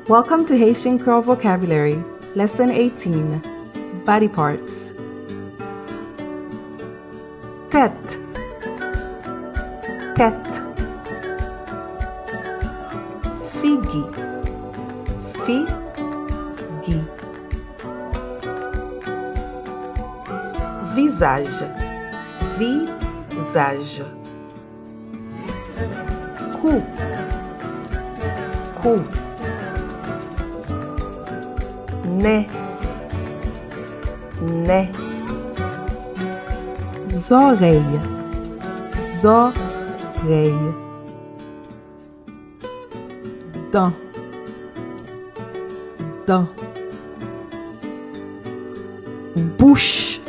Welcome to Haitian Creole Vocabulary, Lesson 18, Body Parts. Tête, tête. Figue, figue. Visage, visage. Cou, cou. Nez, nez. Oreilles, oreilles. Dents, dents. Bouche,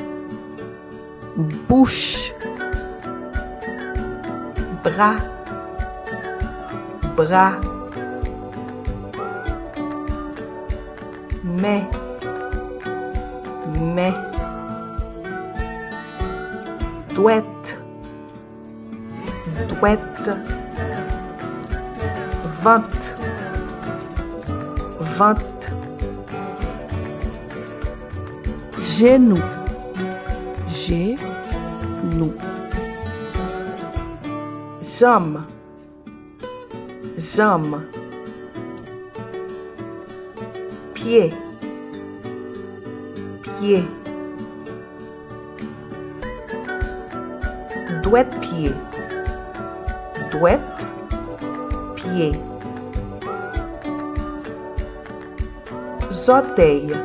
bouche. Bras, bras. Main, main. Douette, douette. Ventre, ventre. Genou, genou. Jambe, jambe. Pied, pied. Douette pied, douette pied. Orteils,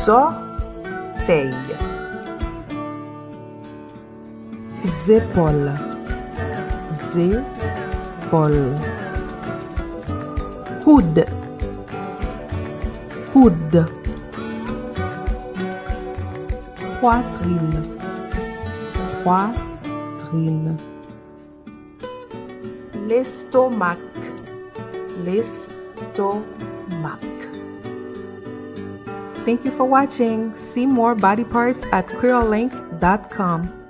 orteils. Épaules, épaules. Coude, coude. Poitrine, poitrine. L'estomac, l'estomac. Thank you for watching. See more body parts at creolelink.com.